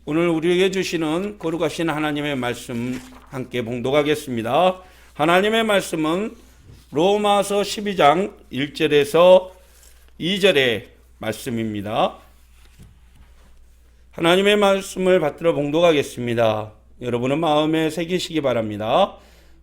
오늘 우리에게 주시는 거룩하신 하나님의 말씀 함께 봉독하겠습니다. 하나님의 말씀은 로마서 12장 1절에서 2절의 말씀입니다. 하나님의 말씀을 받들어 봉독하겠습니다. 여러분은 마음에 새기시기 바랍니다.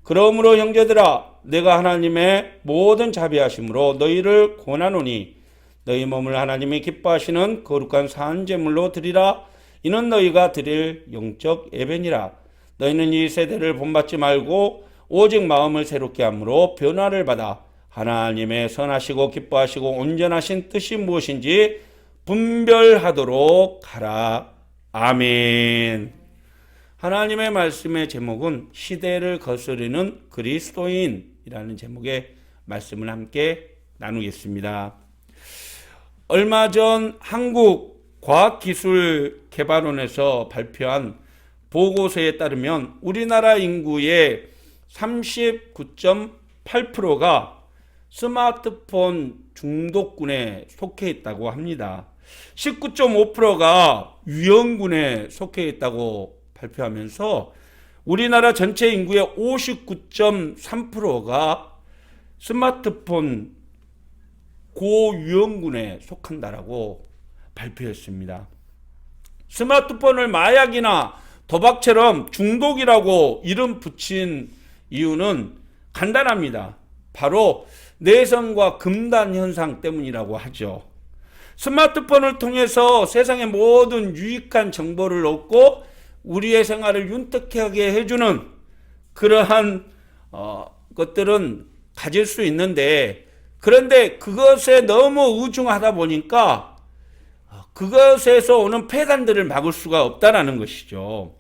그러므로 형제들아, 내가 하나님의 모든 자비하심으로 너희를 권하노니 너희 몸을 하나님이 기뻐하시는 거룩한 산제물로 드리라. 이는 너희가 드릴 영적 예배니라. 너희는 이 세대를 본받지 말고 오직 마음을 새롭게 함으로 변화를 받아 하나님의 선하시고 기뻐하시고 온전하신 뜻이 무엇인지 분별하도록 하라. 아멘. 하나님의 말씀의 제목은 시대를 거스르는 그리스도인이라는 제목의 말씀을 함께 나누겠습니다. 얼마 전 한국과학기술개발원에서 발표한 보고서에 따르면 우리나라 인구의 39.8%가 스마트폰 중독군에 속해 있다고 합니다. 19.5%가 위험군에 속해 있다고 발표하면서 우리나라 전체 인구의 59.3%가 스마트폰 고위험군에 속한다라고 발표했습니다. 스마트폰을 마약이나 도박처럼 중독이라고 이름 붙인 이유는 간단합니다. 바로 내성과 금단 현상 때문이라고 하죠. 스마트폰을 통해서 세상의 모든 유익한 정보를 얻고 우리의 생활을 윤택하게 해주는 그러한 것들은 가질 수 있는데, 그런데 그것에 너무 의존하다 보니까 그것에서 오는 폐단들을 막을 수가 없다는 것이죠.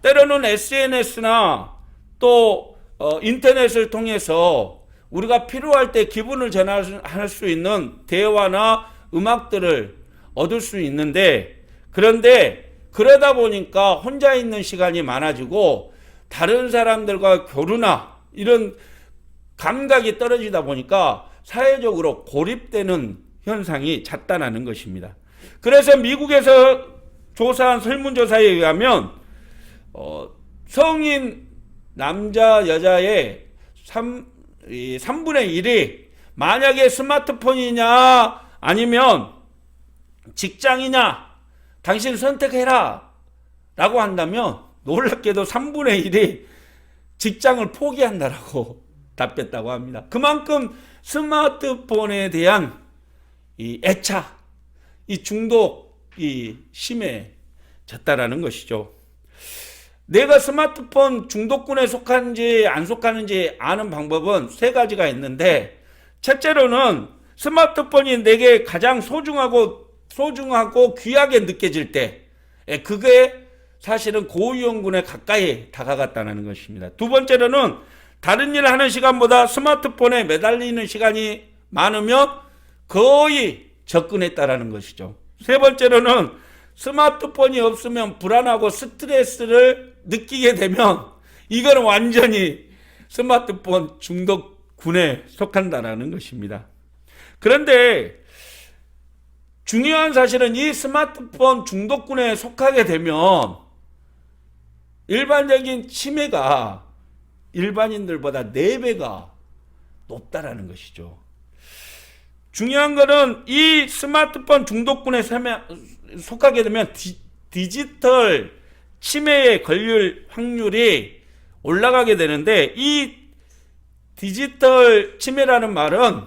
때로는 SNS나 또 인터넷을 통해서 우리가 필요할 때 기분을 전할 수 있는 대화나 음악들을 얻을 수 있는데, 그런데 그러다 보니까 혼자 있는 시간이 많아지고 다른 사람들과 교류나 이런 감각이 떨어지다 보니까 사회적으로 고립되는 현상이 잦다는 것입니다. 그래서 미국에서 조사한 설문조사에 의하면 성인 남자 여자의 3분의 1이 만약에 스마트폰이냐 아니면 직장이냐 당신 선택해라 라고 한다면 놀랍게도 3분의 1이 직장을 포기한다라고 답했다고 합니다. 그만큼 스마트폰에 대한 이 애착, 이 중독이 심해졌다라는 것이죠. 내가 스마트폰 중독군에 속하는지 안 속하는지 아는 방법은 세 가지가 있는데, 첫째로는 스마트폰이 내게 가장 소중하고 귀하게 느껴질 때, 그게 사실은 고위험군에 가까이 다가갔다는 것입니다. 두 번째로는 다른 일을 하는 시간보다 스마트폰에 매달리는 시간이 많으면 거의 접근했다는 것이죠. 세 번째로는 스마트폰이 없으면 불안하고 스트레스를 느끼게 되면 이거는 완전히 스마트폰 중독군에 속한다는 것입니다. 그런데 중요한 사실은 이 스마트폰 중독군에 속하게 되면 일반적인 치매가 일반인들보다 4배가 높다라는 것이죠. 중요한 것은 이 스마트폰 중독군에 속하게 되면 디지털 치매에 걸릴 확률이 올라가게 되는데, 이 디지털 치매라는 말은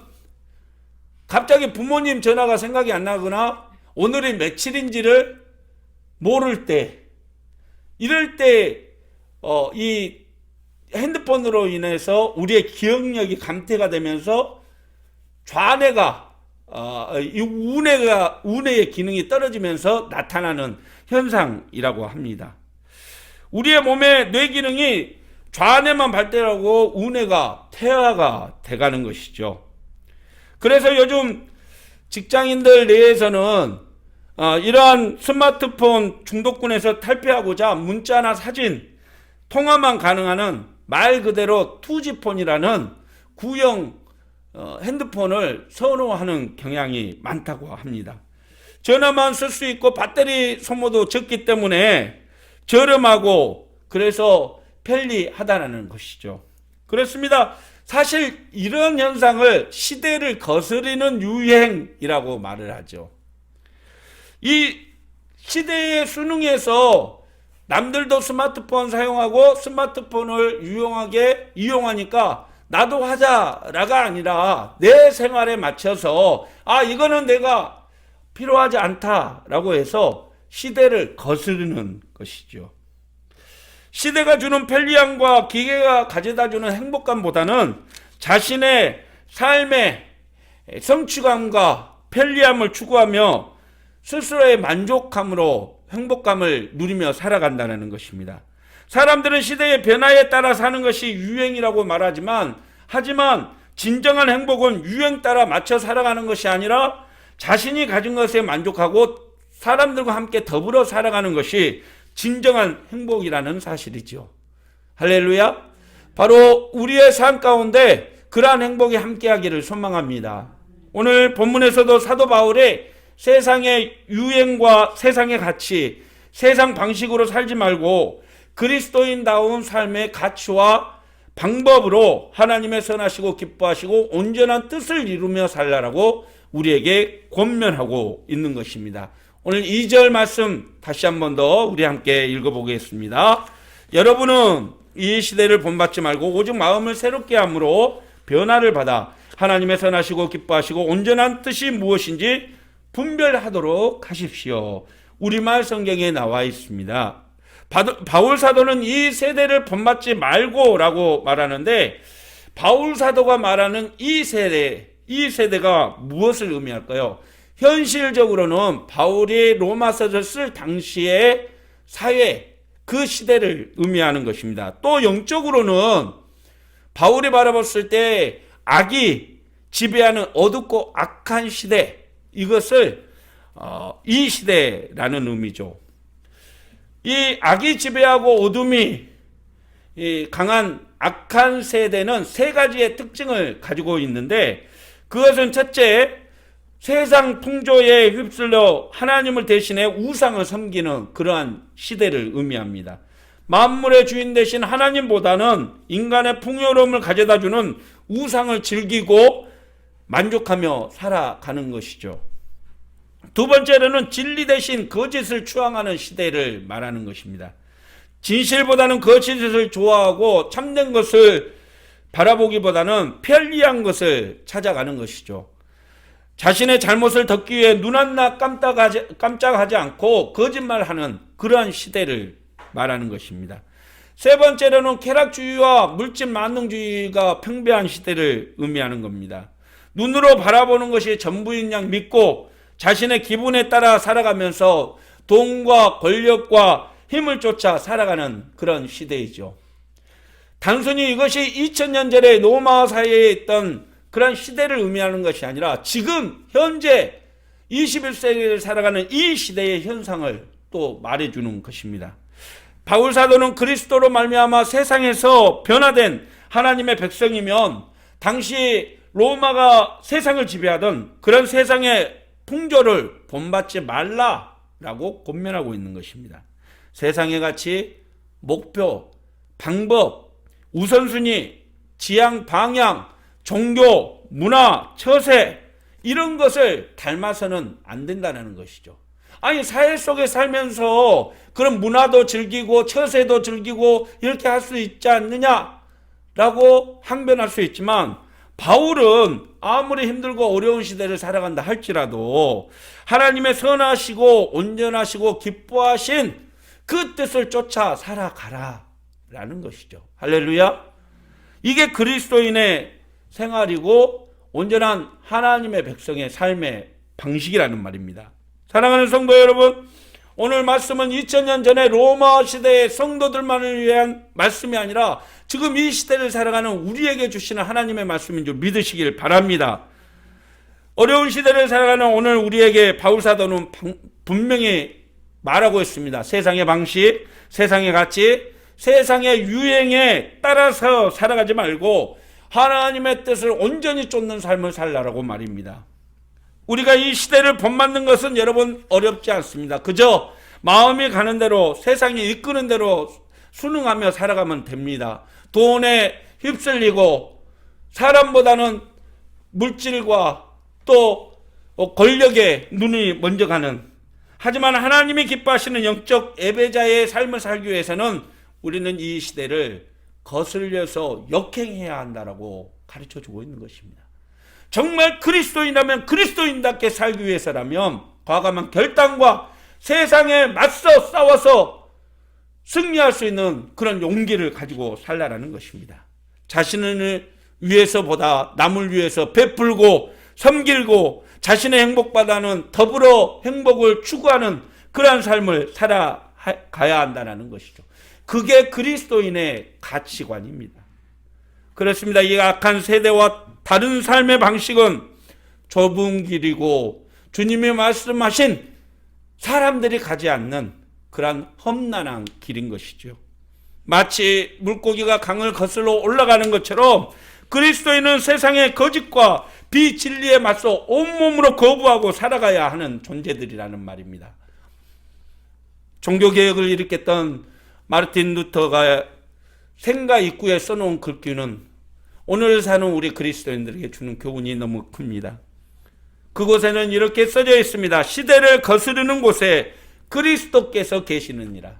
갑자기 부모님 전화가 생각이 안 나거나 오늘이 며칠인지를 모를 때, 이럴 때 이 핸드폰으로 인해서 우리의 기억력이 감퇴가 되면서 좌뇌가 이 우뇌의 기능이 떨어지면서 나타나는 현상이라고 합니다. 우리의 몸의 뇌 기능이 좌뇌만 발달하고 우뇌가 퇴화가 돼가는 것이죠. 그래서 요즘 직장인들 내에서는 이러한 스마트폰 중독군에서 탈피하고자 문자나 사진, 통화만 가능한 말 그대로 2G폰이라는 구형 핸드폰을 선호하는 경향이 많다고 합니다. 전화만 쓸 수 있고 배터리 소모도 적기 때문에 저렴하고 그래서 편리하다는 것이죠. 그렇습니다. 사실 이런 현상을 시대를 거스르는 유행이라고 말을 하죠. 이 시대의 순응해서 남들도 스마트폰 사용하고 스마트폰을 유용하게 이용하니까 나도 하자라가 아니라 내 생활에 맞춰서 이거는 내가 필요하지 않다라고 해서 시대를 거스르는 것이죠. 시대가 주는 편리함과 기계가 가져다 주는 행복감보다는 자신의 삶의 성취감과 편리함을 추구하며 스스로의 만족감으로 행복감을 누리며 살아간다는 것입니다. 사람들은 시대의 변화에 따라 사는 것이 유행이라고 말하지만 진정한 행복은 유행 따라 맞춰 살아가는 것이 아니라 자신이 가진 것에 만족하고 사람들과 함께 더불어 살아가는 것이 진정한 행복이라는 사실이죠. 할렐루야. 바로 우리의 삶 가운데 그러한 행복이 함께하기를 소망합니다. 오늘 본문에서도 사도 바울의 세상의 유행과 세상의 가치, 세상 방식으로 살지 말고 그리스도인다운 삶의 가치와 방법으로 하나님의 선하시고 기뻐하시고 온전한 뜻을 이루며 살라라고 우리에게 권면하고 있는 것입니다. 오늘 2절 말씀 다시 한 번 더 우리 함께 읽어보겠습니다. 여러분은 이 시대를 본받지 말고 오직 마음을 새롭게 함으로 변화를 받아 하나님의 선하시고 기뻐하시고 온전한 뜻이 무엇인지 분별하도록 하십시오. 우리말 성경에 나와 있습니다. 바울 사도는 이 세대를 본받지 말고 라고 말하는데 바울 사도가 말하는 이 세대가 무엇을 의미할까요? 현실적으로는 바울이 로마서를 쓸 당시의 사회, 그 시대를 의미하는 것입니다. 또 영적으로는 바울이 바라봤을 때 악이 지배하는 어둡고 악한 시대, 이것을 이 시대라는 의미죠. 이 악이 지배하고 어둠이 강한 악한 세대는 세 가지의 특징을 가지고 있는데 그것은 첫째, 세상 풍조에 휩쓸려 하나님을 대신해 우상을 섬기는 그러한 시대를 의미합니다. 만물의 주인 대신 하나님보다는 인간의 풍요로움을 가져다 주는 우상을 즐기고 만족하며 살아가는 것이죠. 두 번째로는 진리 대신 거짓을 추앙하는 시대를 말하는 것입니다. 진실보다는 거짓을 좋아하고 참된 것을 바라보기보다는 편리한 것을 찾아가는 것이죠. 자신의 잘못을 덮기 위해 눈 하나 깜짝하지 않고 거짓말하는 그러한 시대를 말하는 것입니다. 세 번째로는 쾌락주의와 물질 만능주의가 팽배한 시대를 의미하는 겁니다. 눈으로 바라보는 것이 전부인 양 믿고 자신의 기분에 따라 살아가면서 돈과 권력과 힘을 쫓아 살아가는 그런 시대이죠. 단순히 이것이 2000년 전에 로마 사회에 있던 그런 시대를 의미하는 것이 아니라 지금 현재 21세기를 살아가는 이 시대의 현상을 또 말해주는 것입니다. 바울 사도는 그리스도로 말미암아 세상에서 변화된 하나님의 백성이면 당시 로마가 세상을 지배하던 그런 세상의 풍조를 본받지 말라라고 권면하고 있는 것입니다. 세상의 가치, 목표, 방법, 우선순위, 지향, 방향, 종교, 문화, 처세 이런 것을 닮아서는 안 된다는 것이죠. 아니 사회 속에 살면서 그런 문화도 즐기고 처세도 즐기고 이렇게 할 수 있지 않느냐라고 항변할 수 있지만 바울은 아무리 힘들고 어려운 시대를 살아간다 할지라도 하나님의 선하시고 온전하시고 기뻐하신 그 뜻을 쫓아 살아가라 라는 것이죠. 할렐루야. 이게 그리스도인의 생활이고 온전한 하나님의 백성의 삶의 방식이라는 말입니다. 사랑하는 성도 여러분, 오늘 말씀은 2000년 전에 로마 시대의 성도들만을 위한 말씀이 아니라 지금 이 시대를 살아가는 우리에게 주시는 하나님의 말씀인 줄 믿으시길 바랍니다. 어려운 시대를 살아가는 오늘 우리에게 바울 사도는 분명히 말하고 있습니다. 세상의 방식, 세상의 가치, 세상의 유행에 따라서 살아가지 말고 하나님의 뜻을 온전히 쫓는 삶을 살라라고 말입니다. 우리가 이 시대를 본받는 것은 여러분 어렵지 않습니다. 그저 마음이 가는 대로, 세상이 이끄는 대로 순응하며 살아가면 됩니다. 돈에 휩쓸리고 사람보다는 물질과 또 권력에 눈이 먼저 가는, 하지만 하나님이 기뻐하시는 영적 예배자의 삶을 살기 위해서는 우리는 이 시대를 거슬려서 역행해야 한다라고 가르쳐주고 있는 것입니다. 정말 그리스도인이라면 그리스도인답게 살기 위해서라면 과감한 결단과 세상에 맞서 싸워서 승리할 수 있는 그런 용기를 가지고 살라라는 것입니다. 자신을 위해서보다 남을 위해서 베풀고 섬기고 자신의 행복보다는 더불어 행복을 추구하는 그러한 삶을 살아가야 한다는 것이죠. 그게 그리스도인의 가치관입니다. 그렇습니다. 이 악한 세대와 다른 삶의 방식은 좁은 길이고 주님이 말씀하신 사람들이 가지 않는 그러한 험난한 길인 것이죠. 마치 물고기가 강을 거슬러 올라가는 것처럼 그리스도인은 세상의 거짓과 비진리에 맞서 온몸으로 거부하고 살아가야 하는 존재들이라는 말입니다. 종교개혁을 일으켰던 마르틴 루터가 생가 입구에 써놓은 글귀는 오늘 사는 우리 그리스도인들에게 주는 교훈이 너무 큽니다. 그곳에는 이렇게 써져 있습니다. 시대를 거스르는 곳에 그리스도께서 계시느니라.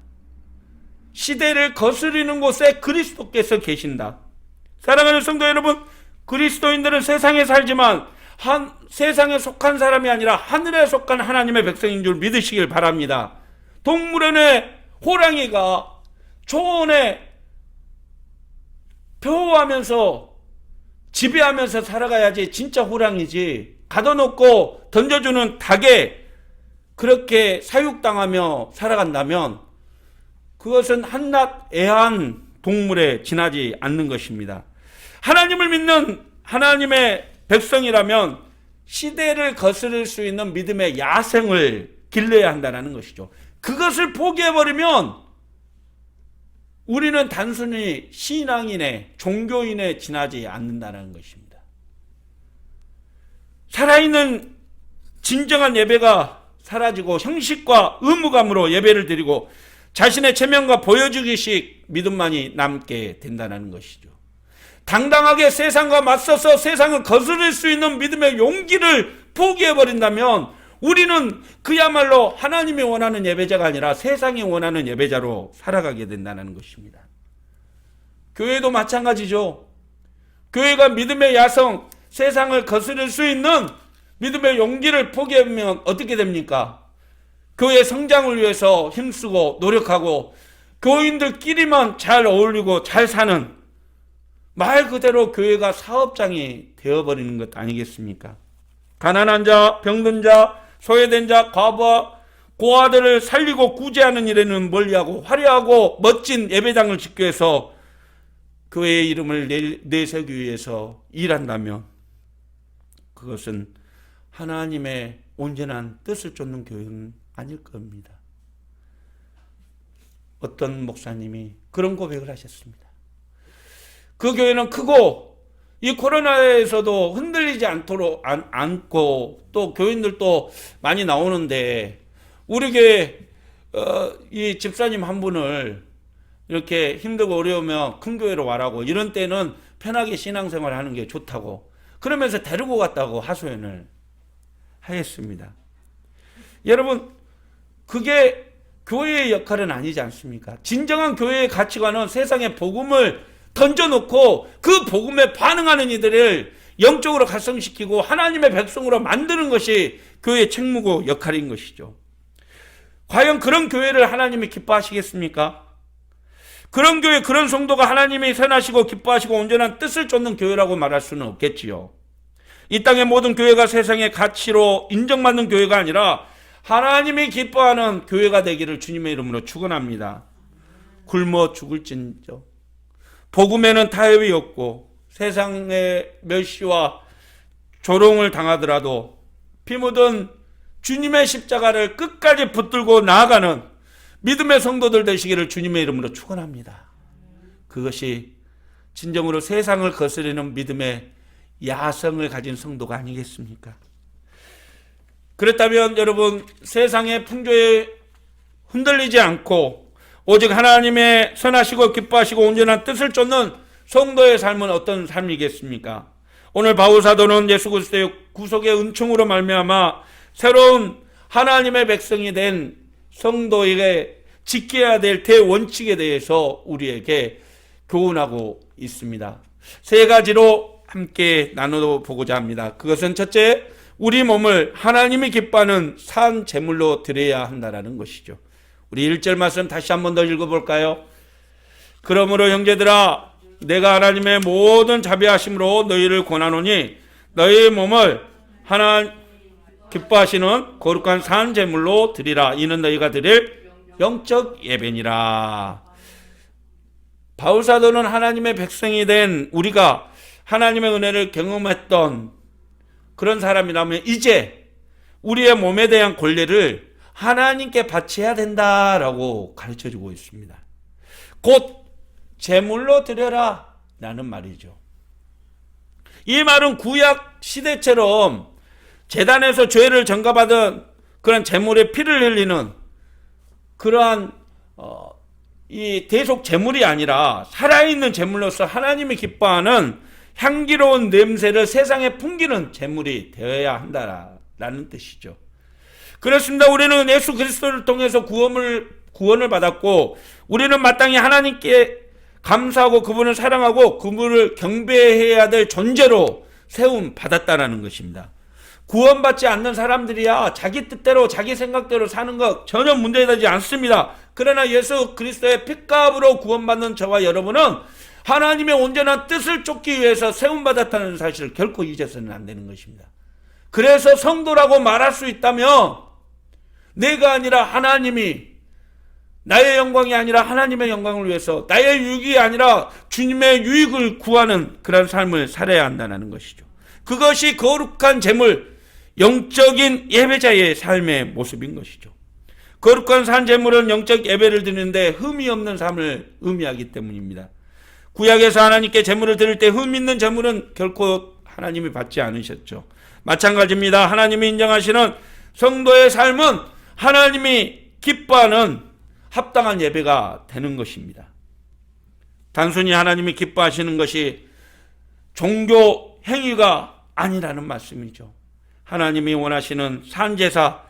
시대를 거스르는 곳에 그리스도께서 계신다. 사랑하는 성도 여러분, 그리스도인들은 세상에 살지만 세상에 속한 사람이 아니라 하늘에 속한 하나님의 백성인 줄 믿으시길 바랍니다. 동물원의 호랑이가 초원에 표호하면서 지배하면서 살아가야지 진짜 호랑이지, 가둬놓고 던져주는 닭에 그렇게 사육당하며 살아간다면 그것은 한낱 애한 동물에 지나지 않는 것입니다. 하나님을 믿는 하나님의 백성이라면 시대를 거스를 수 있는 믿음의 야생을 길러야 한다는 것이죠. 그것을 포기해버리면 우리는 단순히 신앙인의, 종교인에 지나지 않는다는 것입니다. 살아있는 진정한 예배가 사라지고 형식과 의무감으로 예배를 드리고 자신의 체면과 보여주기식 믿음만이 남게 된다는 것이죠. 당당하게 세상과 맞서서 세상을 거스를 수 있는 믿음의 용기를 포기해버린다면 우리는 그야말로 하나님이 원하는 예배자가 아니라 세상이 원하는 예배자로 살아가게 된다는 것입니다. 교회도 마찬가지죠. 교회가 믿음의 야성, 세상을 거스를 수 있는 믿음의 용기를 포기하면 어떻게 됩니까? 교회 성장을 위해서 힘쓰고 노력하고 교인들끼리만 잘 어울리고 잘 사는, 말 그대로 교회가 사업장이 되어버리는 것 아니겠습니까? 가난한 자, 병든 자, 소외된 자, 과부와 고아들을 살리고 구제하는 일에는 멀리하고 화려하고 멋진 예배당을 짓기 위해서 교회의 이름을 내세우기 위해서 일한다면 그것은 하나님의 온전한 뜻을 쫓는 교회는 아닐 겁니다. 어떤 목사님이 그런 고백을 하셨습니다. 그 교회는 크고 이 코로나에서도 흔들리지 않고 또 교인들도 많이 나오는데 우리 교회 이 집사님 한 분을 이렇게 힘들고 어려우면 큰 교회로 와라고, 이런 때는 편하게 신앙생활 하는 게 좋다고 그러면서 데리고 갔다고 하소연을 하였습니다. 여러분, 그게 교회의 역할은 아니지 않습니까? 진정한 교회의 가치관은 세상에 복음을 던져놓고 그 복음에 반응하는 이들을 영적으로 각성시키고 하나님의 백성으로 만드는 것이 교회의 책무고 역할인 것이죠. 과연 그런 교회를 하나님이 기뻐하시겠습니까? 그런 교회, 그런 성도가 하나님이 선하시고 기뻐하시고 온전한 뜻을 쫓는 교회라고 말할 수는 없겠지요. 이 땅의 모든 교회가 세상의 가치로 인정받는 교회가 아니라 하나님이 기뻐하는 교회가 되기를 주님의 이름으로 축원합니다. 굶어 죽을진저 복음에는 타협이 없고 세상의 멸시와 조롱을 당하더라도 피 묻은 주님의 십자가를 끝까지 붙들고 나아가는 믿음의 성도들 되시기를 주님의 이름으로 축원합니다. 그것이 진정으로 세상을 거스르는 믿음의 야성을 가진 성도가 아니겠습니까? 그렇다면 여러분, 세상의 풍조에 흔들리지 않고 오직 하나님의 선하시고 기뻐하시고 온전한 뜻을 쫓는 성도의 삶은 어떤 삶이겠습니까? 오늘 바울 사도는 예수 그리스도의 구속의 은총으로 말미암아 새로운 하나님의 백성이 된 성도에게 지켜야 될 대원칙에 대해서 우리에게 교훈하고 있습니다. 세 가지로 함께 나눠 보고자 합니다. 그것은 첫째, 우리 몸을 하나님이 기뻐하는 산 제물로 드려야 한다는 것이죠. 우리 1절 말씀 다시 한 번 더 읽어볼까요? 그러므로 형제들아, 내가 하나님의 모든 자비하심으로 너희를 권하노니 너희의 몸을 하나 기뻐하시는 거룩한 산 제물로 드리라. 이는 너희가 드릴 영적 예배니라. 바울 사도는 하나님의 백성이 된 우리가 하나님의 은혜를 경험했던 그런 사람이라면 이제 우리의 몸에 대한 권리를 하나님께 바쳐야 된다라고 가르쳐주고 있습니다. 곧 제물로 드려라 라는 말이죠. 이 말은 구약 시대처럼 제단에서 죄를 전가받은 그런 제물의 피를 흘리는 그러한 이 대속 제물이 아니라 살아있는 제물로서 하나님이 기뻐하는 향기로운 냄새를 세상에 풍기는 제물이 되어야 한다라는 뜻이죠. 그렇습니다. 우리는 예수 그리스도를 통해서 구원을 받았고 우리는 마땅히 하나님께 감사하고 그분을 사랑하고 그분을 경배해야 될 존재로 세움 받았다라는 것입니다. 구원받지 않는 사람들이야 자기 뜻대로 자기 생각대로 사는 것 전혀 문제되지 않습니다. 그러나 예수 그리스도의 핏값으로 구원받는 저와 여러분은 하나님의 온전한 뜻을 쫓기 위해서 세움받았다는 사실을 결코 잊어서는 안 되는 것입니다. 그래서 성도라고 말할 수 있다면 내가 아니라 하나님이, 나의 영광이 아니라 하나님의 영광을 위해서, 나의 유익이 아니라 주님의 유익을 구하는 그런 삶을 살아야 한다는 것이죠. 그것이 거룩한 제물, 영적인 예배자의 삶의 모습인 것이죠. 거룩한 산 제물은 영적 예배를 드리는데 흠이 없는 삶을 의미하기 때문입니다. 구약에서 하나님께 제물을 드릴 때 흠 있는 제물은 결코 하나님이 받지 않으셨죠. 마찬가지입니다. 하나님이 인정하시는 성도의 삶은 하나님이 기뻐하는 합당한 예배가 되는 것입니다. 단순히 하나님이 기뻐하시는 것이 종교 행위가 아니라는 말씀이죠. 하나님이 원하시는 산제사,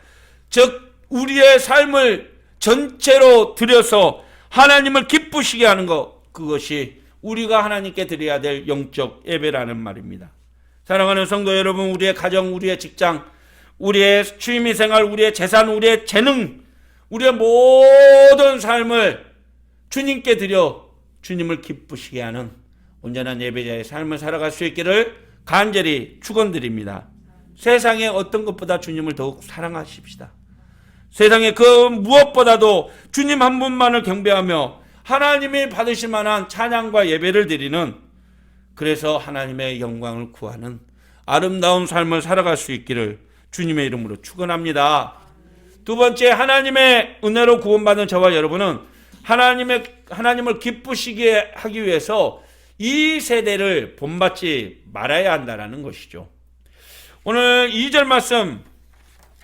즉 우리의 삶을 전체로 들여서 하나님을 기쁘시게 하는 것, 그것이 우리가 하나님께 드려야 될 영적 예배라는 말입니다. 사랑하는 성도 여러분, 우리의 가정, 우리의 직장, 우리의 취미생활, 우리의 재산, 우리의 재능, 우리의 모든 삶을 주님께 드려 주님을 기쁘시게 하는 온전한 예배자의 삶을 살아갈 수 있기를 간절히 축원드립니다. 세상의 어떤 것보다 주님을 더욱 사랑하십시다. 세상의 그 무엇보다도 주님 한 분만을 경배하며 하나님이 받으실 만한 찬양과 예배를 드리는, 그래서 하나님의 영광을 구하는 아름다운 삶을 살아갈 수 있기를 주님의 이름으로 축원합니다. 두 번째, 하나님의 은혜로 구원받은 저와 여러분은 하나님을 기쁘시게 하기 위해서 이 세대를 본받지 말아야 한다는 것이죠. 오늘 2절 말씀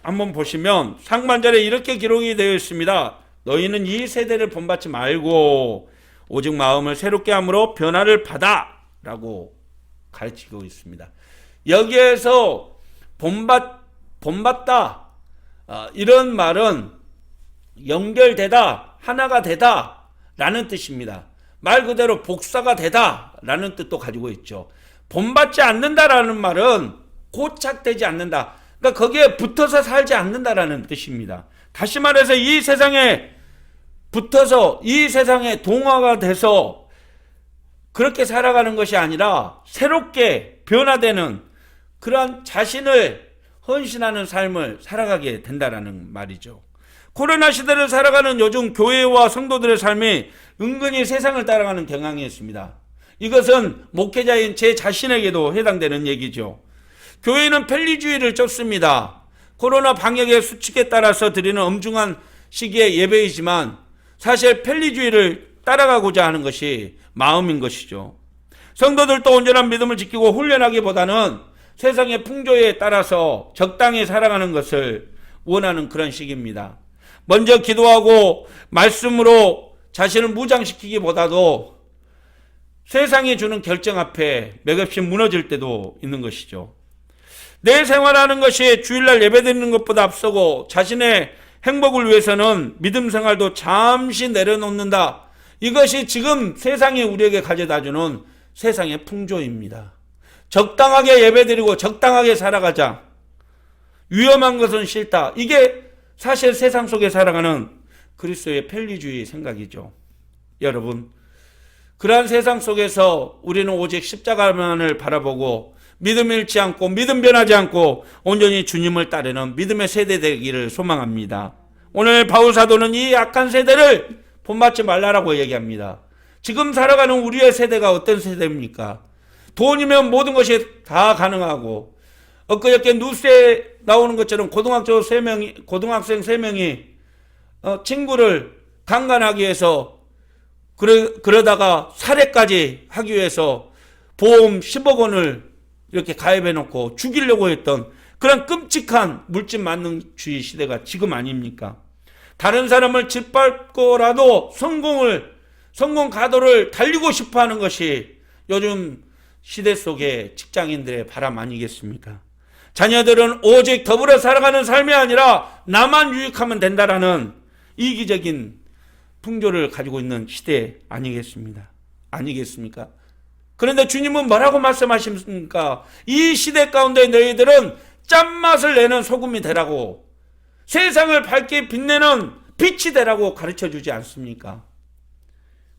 한번 보시면 상반절에 이렇게 기록이 되어 있습니다. 너희는 이 세대를 본받지 말고 오직 마음을 새롭게 함으로 변화를 받아 라고 가르치고 있습니다. 여기에서 본받다 이런 말은 연결되다, 하나가 되다 라는 뜻입니다. 말 그대로 복사가 되다 라는 뜻도 가지고 있죠. 본받지 않는다라는 말은 고착되지 않는다, 그러니까 거기에 붙어서 살지 않는다라는 뜻입니다. 다시 말해서 이 세상에 붙어서 이 세상에 동화가 돼서 그렇게 살아가는 것이 아니라 새롭게 변화되는 그러한 자신을 헌신하는 삶을 살아가게 된다라는 말이죠. 코로나 시대를 살아가는 요즘 교회와 성도들의 삶이 은근히 세상을 따라가는 경향이 있습니다. 이것은 목회자인 제 자신에게도 해당되는 얘기죠. 교회는 편리주의를 쫓습니다. 코로나 방역의 수칙에 따라서 드리는 엄중한 시기의 예배이지만 사실 편리주의를 따라가고자 하는 것이 마음인 것이죠. 성도들도 온전한 믿음을 지키고 훈련하기보다는 세상의 풍조에 따라서 적당히 살아가는 것을 원하는 그런 시기입니다. 먼저 기도하고 말씀으로 자신을 무장시키기보다도 세상이 주는 결정 앞에 맥없이 무너질 때도 있는 것이죠. 내 생활하는 것이 주일날 예배드리는 것보다 앞서고 자신의 행복을 위해서는 믿음 생활도 잠시 내려놓는다. 이것이 지금 세상이 우리에게 가져다주는 세상의 풍조입니다. 적당하게 예배드리고 적당하게 살아가자. 위험한 것은 싫다. 이게 사실 세상 속에 살아가는 그리스도의 편리주의 생각이죠. 여러분, 그러한 세상 속에서 우리는 오직 십자가만을 바라보고 믿음 잃지 않고 믿음 변하지 않고 온전히 주님을 따르는 믿음의 세대 되기를 소망합니다. 오늘 바울 사도는 이 악한 세대를 본받지 말라라고 얘기합니다. 지금 살아가는 우리의 세대가 어떤 세대입니까? 돈이면 모든 것이 다 가능하고 엊그저께 뉴스에 나오는 것처럼 고등학생 3명이 친구를 강간하기 위해서 그러다가 살해까지 하기 위해서 보험 10억 원을 이렇게 가입해놓고 죽이려고 했던 그런 끔찍한 물질 만능주의 시대가 지금 아닙니까? 다른 사람을 짓밟고라도 성공 가도를 달리고 싶어하는 것이 요즘 시대 속의 직장인들의 바람 아니겠습니까? 자녀들은 오직 더불어 살아가는 삶이 아니라 나만 유익하면 된다라는 이기적인 풍조를 가지고 있는 시대 아니겠습니까? 그런데 주님은 뭐라고 말씀하십니까? 이 시대 가운데 너희들은 짠맛을 내는 소금이 되라고, 세상을 밝게 빛내는 빛이 되라고 가르쳐주지 않습니까?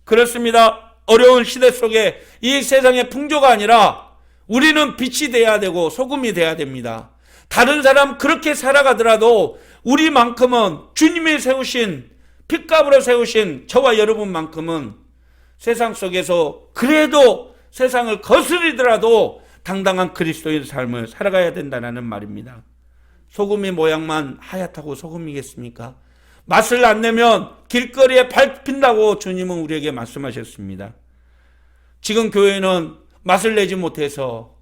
그렇습니다. 어려운 시대 속에 이 세상의 풍조가 아니라 우리는 빛이 돼야 되고 소금이 돼야 됩니다. 다른 사람 그렇게 살아가더라도 우리만큼은 주님이 세우신, 핏값으로 세우신 저와 여러분만큼은 세상 속에서 그래도 세상을 거스리더라도 당당한 그리스도의 삶을 살아가야 된다는 말입니다. 소금이 모양만 하얗다고 소금이겠습니까? 맛을 안 내면 길거리에 밟힌다고 주님은 우리에게 말씀하셨습니다. 지금 교회는 맛을 내지 못해서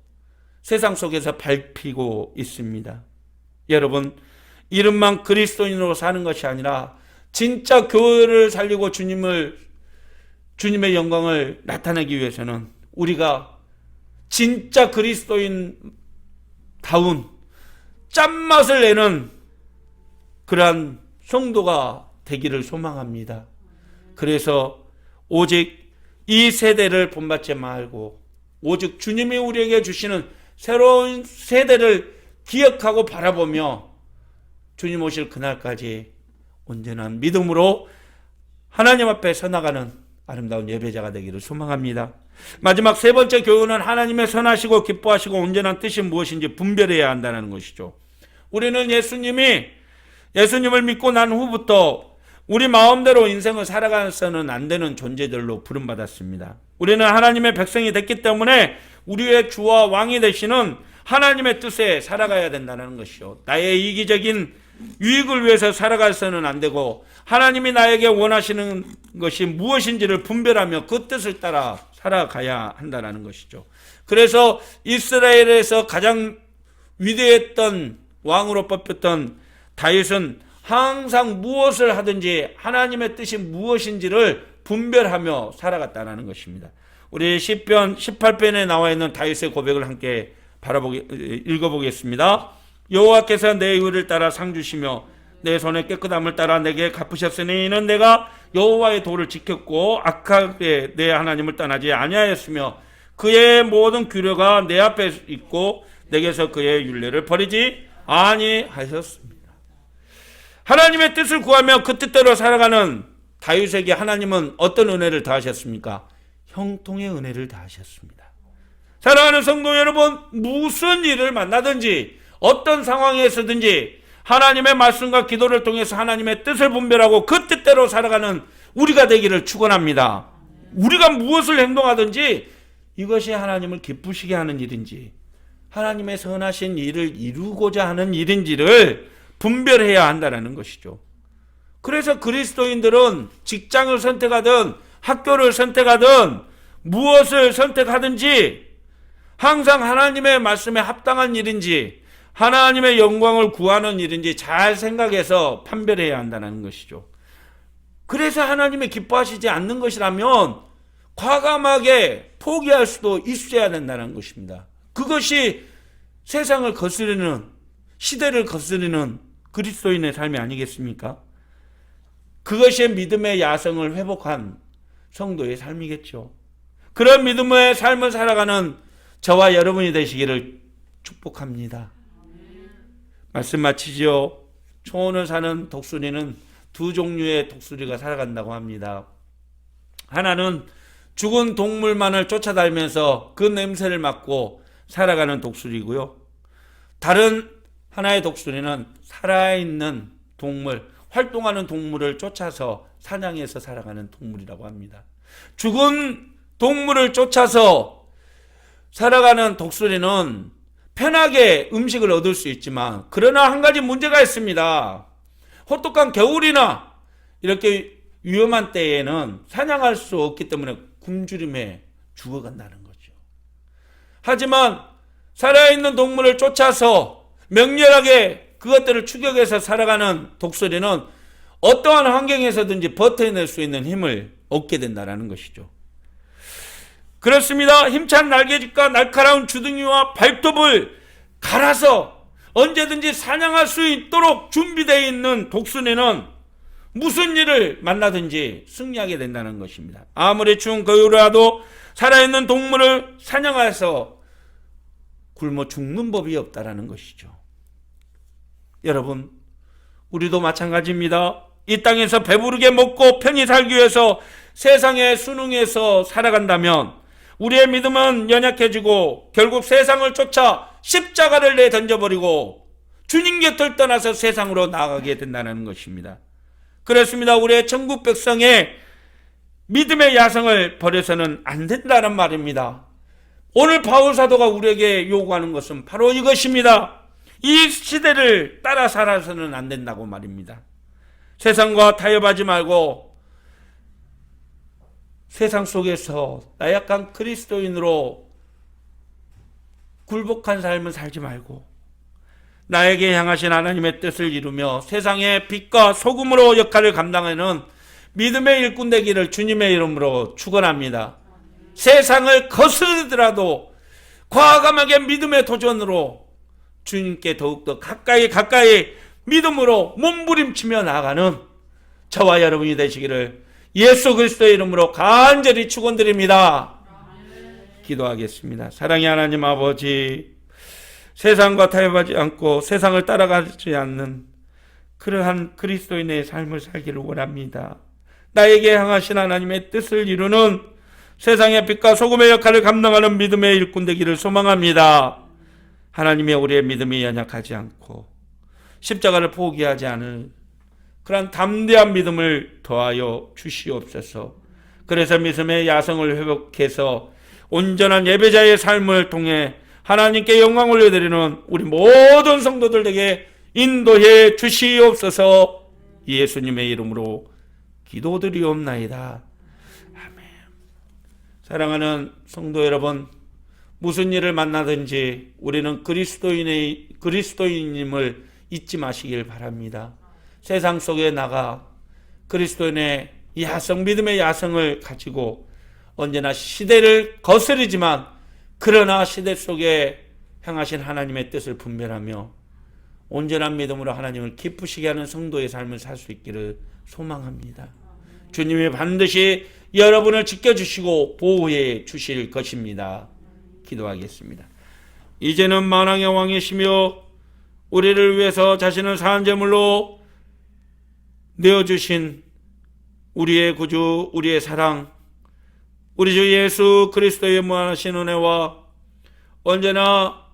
세상 속에서 밟히고 있습니다. 여러분, 이름만 그리스도인으로 사는 것이 아니라 진짜 교회를 살리고 주님의 영광을 나타내기 위해서는 우리가 진짜 그리스도인다운 짠맛을 내는 그러한 성도가 되기를 소망합니다. 그래서 오직 이 세대를 본받지 말고 오직 주님이 우리에게 주시는 새로운 세대를 기억하고 바라보며 주님 오실 그날까지 온전한 믿음으로 하나님 앞에 서나가는 아름다운 예배자가 되기를 소망합니다. 마지막 세 번째 교훈은 하나님의 선하시고 기뻐하시고 온전한 뜻이 무엇인지 분별해야 한다는 것이죠. 우리는 예수님을 믿고 난 후부터 우리 마음대로 인생을 살아가서는 안 되는 존재들로 부름받았습니다. 우리는 하나님의 백성이 됐기 때문에 우리의 주와 왕이 되시는 하나님의 뜻에 살아가야 된다는 것이요. 나의 이기적인 유익을 위해서 살아가서는 안 되고 하나님이 나에게 원하시는 것이 무엇인지를 분별하며 그 뜻을 따라 살아가야 한다는 것이죠. 그래서 이스라엘에서 가장 위대했던 왕으로 뽑혔던 다윗은 항상 무엇을 하든지 하나님의 뜻이 무엇인지를 분별하며 살아갔다는 것입니다. 우리 시편 18편에 나와 있는 다윗의 고백을 함께 읽어보겠습니다. 여호와께서 내 의를 따라 상 주시며 내 손의 깨끗함을 따라 내게 갚으셨으니 이는 내가 여호와의 도를 지켰고 악하게 내 하나님을 떠나지 아니하였으며 그의 모든 규례가 내 앞에 있고 내게서 그의 율례를 버리지 아니하셨습니다. 하나님의 뜻을 구하며 그 뜻대로 살아가는 다윗에게 하나님은 어떤 은혜를 더하셨습니까? 형통의 은혜를 더하셨습니다. 사랑하는 성도 여러분, 무슨 일을 만나든지 어떤 상황에서든지 하나님의 말씀과 기도를 통해서 하나님의 뜻을 분별하고 그 뜻대로 살아가는 우리가 되기를 축원합니다. 우리가 무엇을 행동하든지 이것이 하나님을 기쁘시게 하는 일인지 하나님의 선하신 일을 이루고자 하는 일인지를 분별해야 한다는 것이죠. 그래서 그리스도인들은 직장을 선택하든 학교를 선택하든 무엇을 선택하든지 항상 하나님의 말씀에 합당한 일인지 하나님의 영광을 구하는 일인지 잘 생각해서 판별해야 한다는 것이죠. 그래서 하나님이 기뻐하시지 않는 것이라면 과감하게 포기할 수도 있어야 된다는 것입니다. 그것이 세상을 거스르는, 시대를 거스르는 그리스도인의 삶이 아니겠습니까? 그것이 믿음의 야성을 회복한 성도의 삶이겠죠. 그런 믿음의 삶을 살아가는 저와 여러분이 되시기를 축복합니다. 말씀 마치죠. 초원을 사는 독수리는 두 종류의 독수리가 살아간다고 합니다. 하나는 죽은 동물만을 쫓아다니면서 그 냄새를 맡고 살아가는 독수리고요. 다른 하나의 독수리는 살아있는 동물, 활동하는 동물을 쫓아서 사냥해서 살아가는 동물이라고 합니다. 죽은 동물을 쫓아서 살아가는 독수리는 편하게 음식을 얻을 수 있지만 그러나 한 가지 문제가 있습니다. 혹독한 겨울이나 이렇게 위험한 때에는 사냥할 수 없기 때문에 굶주림에 죽어간다는 거죠. 하지만 살아있는 동물을 쫓아서 맹렬하게 그것들을 추격해서 살아가는 독수리는 어떠한 환경에서든지 버텨낼 수 있는 힘을 얻게 된다는 것이죠. 그렇습니다. 힘찬 날개짓과 날카로운 주둥이와 발톱을 갈아서 언제든지 사냥할 수 있도록 준비되어 있는 독수리는 무슨 일을 만나든지 승리하게 된다는 것입니다. 아무리 추운 겨울이라도 살아있는 동물을 사냥해서 굶어 죽는 법이 없다라는 것이죠. 여러분, 우리도 마찬가지입니다. 이 땅에서 배부르게 먹고 편히 살기 위해서 세상에 순응해서 살아간다면 우리의 믿음은 연약해지고 결국 세상을 쫓아 십자가를 내던져버리고 주님 곁을 떠나서 세상으로 나아가게 된다는 것입니다. 그렇습니다. 우리의 천국 백성의 믿음의 야성을 버려서는 안 된다는 말입니다. 오늘 바울 사도가 우리에게 요구하는 것은 바로 이것입니다. 이 시대를 따라 살아서는 안 된다고 말입니다. 세상과 타협하지 말고 세상 속에서 나약한 그리스도인으로 굴복한 삶을 살지 말고 나에게 향하신 하나님의 뜻을 이루며 세상의 빛과 소금으로 역할을 감당하는 믿음의 일꾼 되기를 주님의 이름으로 축원합니다. 세상을 거스르더라도 과감하게 믿음의 도전으로 주님께 더욱더 가까이 믿음으로 몸부림치며 나아가는 저와 여러분이 되시기를 예수 그리스도의 이름으로 간절히 축원드립니다. 기도하겠습니다. 사랑의 하나님 아버지, 세상과 타협하지 않고 세상을 따라가지 않는 그러한 그리스도인의 삶을 살기를 원합니다. 나에게 향하신 하나님의 뜻을 이루는 세상의 빛과 소금의 역할을 감당하는 믿음의 일꾼 되기를 소망합니다. 하나님의 우리의 믿음이 연약하지 않고 십자가를 포기하지 않을 그런 담대한 믿음을 더하여 주시옵소서. 그래서 믿음의 야성을 회복해서 온전한 예배자의 삶을 통해 하나님께 영광을 올려드리는 우리 모든 성도들에게 인도해 주시옵소서. 예수님의 이름으로 기도드리옵나이다. 아멘. 사랑하는 성도 여러분, 무슨 일을 만나든지 우리는 그리스도인임을 잊지 마시길 바랍니다. 세상 속에 나가 그리스도인의 야성, 믿음의 야성을 가지고 언제나 시대를 거스르지만 그러나 시대 속에 향하신 하나님의 뜻을 분별하며 온전한 믿음으로 하나님을 기쁘시게 하는 성도의 삶을 살 수 있기를 소망합니다. 주님이 반드시 여러분을 지켜주시고 보호해 주실 것입니다. 기도하겠습니다. 이제는 만왕의 왕이시며 우리를 위해서 자신을 산제물로 내어주신 우리의 구주, 우리의 사랑, 우리 주 예수 그리스도의 무한하신 은혜와 언제나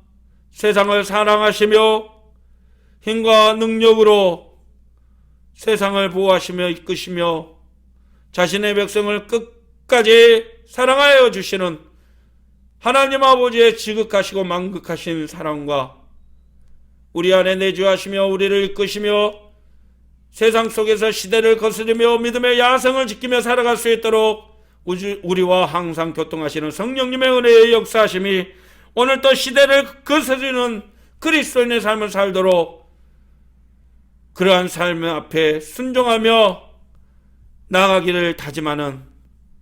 세상을 사랑하시며 힘과 능력으로 세상을 보호하시며 이끄시며 자신의 백성을 끝까지 사랑하여 주시는 하나님 아버지의 지극하시고 만극하신 사랑과 우리 안에 내주하시며 우리를 이끄시며 세상 속에서 시대를 거스르며 믿음의 야성을 지키며 살아갈 수 있도록 우리와 항상 교통하시는 성령님의 은혜의 역사하심이 오늘 또 시대를 거스르는 그리스도인의 삶을 살도록 그러한 삶 앞에 순종하며 나아가기를 다짐하는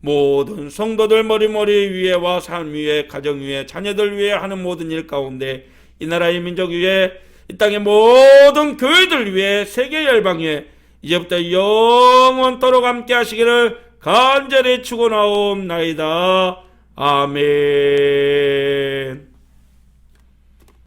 모든 성도들 머리머리 위에와 삶 위에 가정 위에 자녀들 위에 하는 모든 일 가운데 이 나라의 민족 위에 이 땅의 모든 교회들 위에 세계 열방 위에 이제부터 영원토록 함께 하시기를 간절히 축원하옵나이다. 아멘.